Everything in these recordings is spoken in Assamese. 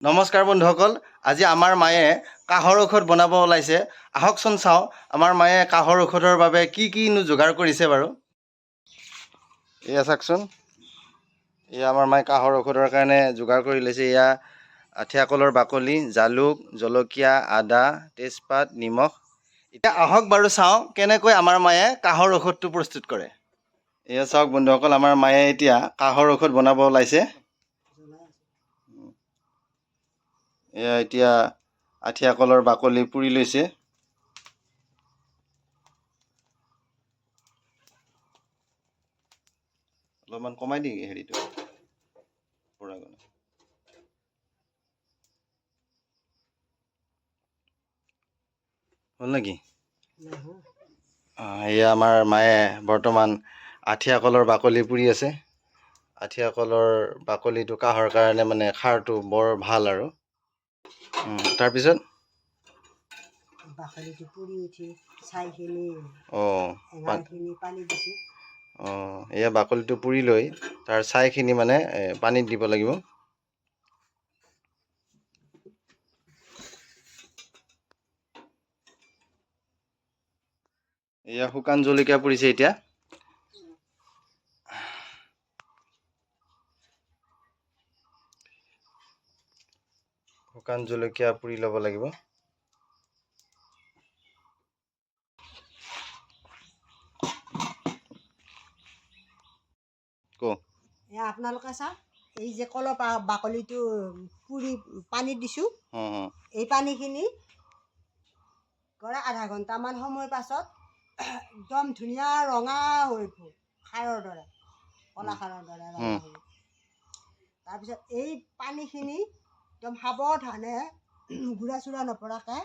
নমস্কাৰ বন্ধুসকল, আজি আমাৰ মায়ে কাহৰ ঔষধ বনাব ওলাইছে। আহকচোন চাওঁ আমাৰ মায়ে কাহৰ ঔষধৰ বাবে কিনো যোগাৰ কৰিছে বাৰু। এয়া চাওকচোন, এয়া আমাৰ মায়ে কাহৰ ঔষধৰ কাৰণে যোগাৰ কৰি লৈছে। এয়া আঠিয়া কলৰ বাকলি, জালুক, জলকীয়া, আদা, তেজপাত, নিমখ। এতিয়া আহক বাৰু চাওঁ কেনেকৈ আমাৰ মায়ে কাহৰ ঔষধটো প্ৰস্তুত কৰে। এয়া চাওক বন্ধুসকল, আমাৰ মায়ে এতিয়া কাহৰ ঔষধ বনাব ওলাইছে। এয়া এতিয়া আঠিয়া কলৰ বাকলি পুৰি লৈছে। অলপমান কমাই দি হেৰিটো পুৰা হ'ল নেকি? এয়া আমাৰ মায়ে বৰ্তমান আঠিয়া কলৰ বাকলি পুৰি আছে। আঠিয়া কলৰ বাকলিটো কাহৰ কাৰণে মানে খাৰটো বৰ ভাল আৰু। তাৰপিছত বাকলিটো পুৰি উঠি ছাইখিনি পানী দিছোঁ। এয়া বাকলিটো পুৰি লৈ তাৰ ছাইখিনি মানে পানীত দিব লাগিব। এয়া শুকান জলকীয়া পুৰিছে এতিয়া। শুকান জলকীয়া পুৰি ল'ব লাগিব। আপোনালোকে চাওক, এই যে কলৰ বাকলিটো পুৰি পানীত দিছোঁ, এই পানীখিনি আধা ঘণ্টামান সময় পাছত একদম ধুনীয়া ৰঙা হৈ গ'ল, খাৰৰ দৰে, কলা খাৰৰ দৰে ৰঙা হৈ। তাৰপিছত এই পানীখিনি একদম সাৱধানে গুড়া চুৰা নপৰাকৈ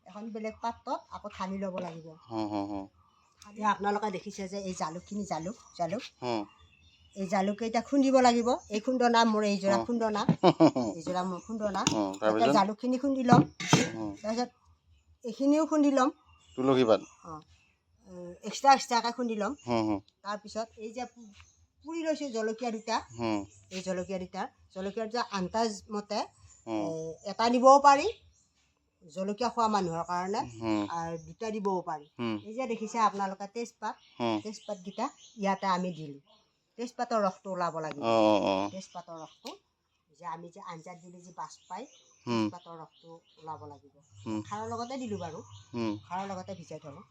এখন বেলেগ পাত্ৰত আকৌ ঢালি ল'ব লাগিব। আপোনালোকে দেখিছে যে এই জালুকখিনি জালুক এই জালুককেইটা খুন্দিব লাগিব। এই খুন্দনা মোৰ এইযোৰা খুন্দনা, এইযোৰা মোৰ খুন্দনা। এতিয়া জালুকখিনি খুন্দি ল'ম, তাৰপিছত এইখিনিও খুন্দি ল'ম, তুলসী পাত এক্সট্ৰাকৈ খুন্দি ল'ম। তাৰপিছত এই যে পুৰি লৈছোঁ জলকীয়া দুটা, এই জলকীয়া দুটা আন্দাজ মতে এটা দিবও পাৰি, জলকীয়া খোৱা মানুহৰ কাৰণে, আৰু দুটা দিবও পাৰি। এই যে দেখিছে আপোনালোকে তেজপাতকেইটা ইয়াতে আমি দিলোঁ। তেজপাতৰ ৰসটো ওলাব লাগিব। তেজপাতৰ ৰসটো যে আমি যে আঞ্জাত দিলে যে বাছ পায়, তেজপাতৰ ৰসটো ওলাব লাগিব। খাৰৰ লগতে দিলোঁ বাৰু, খাৰৰ লগতে ভিজাই থ'লোঁ।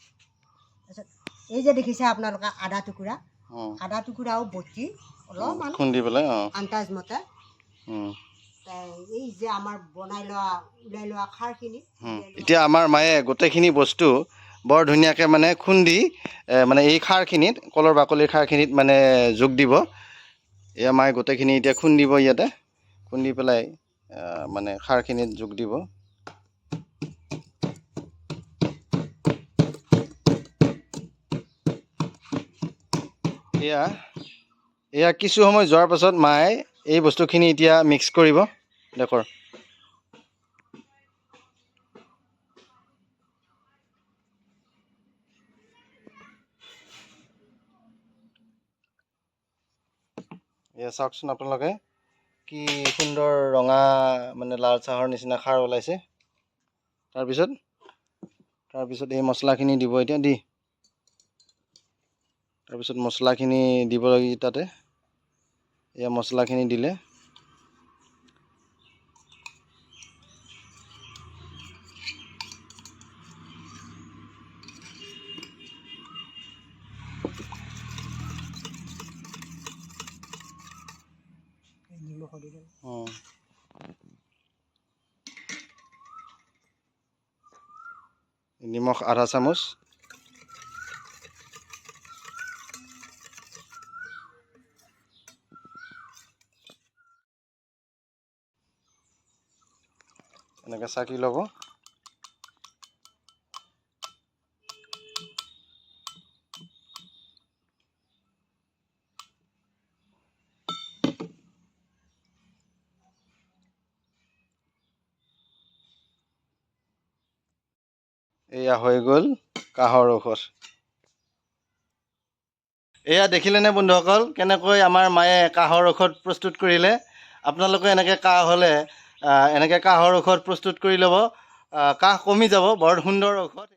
তাৰপিছত এই যে দেখিছে আপোনালোকে আদা টুকুৰাও বটি অলপমান খুন্দি পেলাই আন্দাজ মতে এই যে আমাৰ ওলাই লোৱা খাৰখিনি, এতিয়া আমাৰ মায়ে গোটেইখিনি বস্তু বৰ ধুনীয়াকৈ মানে খুন্দি মানে এই খাৰখিনিত, কলৰ বাকলিৰ খাৰখিনিত মানে যোগ দিব। এয়া মায়ে গোটেইখিনি এতিয়া খুন্দিব, ইয়াতে খুন্দি পেলাই মানে খাৰখিনিত যোগ দিব। এয়া কিছু সময় যোৱাৰ পাছত মায়ে এই বস্তুখিনি এতিয়া মিক্স কৰিব। দেখৰ এয়া চাওকচোন আপোনালোকে, কি সুন্দৰ ৰঙা মানে লাল চাহৰ নিচিনা খাৰ ওলাইছে। তাৰপিছত এই মছলাখিনি দিব এতিয়া তাৰপিছত মছলাখিনি দিব তাতে। এয়া মছলাখিনি দিলে নিমখ আধা চামুচ, এনেকৈ চাকি ল'ব। এয়া হৈ গ'ল কাহৰ ঔষধ। এয়া দেখিলেনে বন্ধুসকল, কেনেকৈ আমাৰ মায়ে কাহৰ ঔষধ প্ৰস্তুত কৰিলে। আপোনালোকে এনেকৈ কাহ হ'লে এনেকৈ কাহৰ ঔষধ প্ৰস্তুত কৰি ল'ব, কাহ কমি যাব। বৰ সুন্দৰ ঔষধ।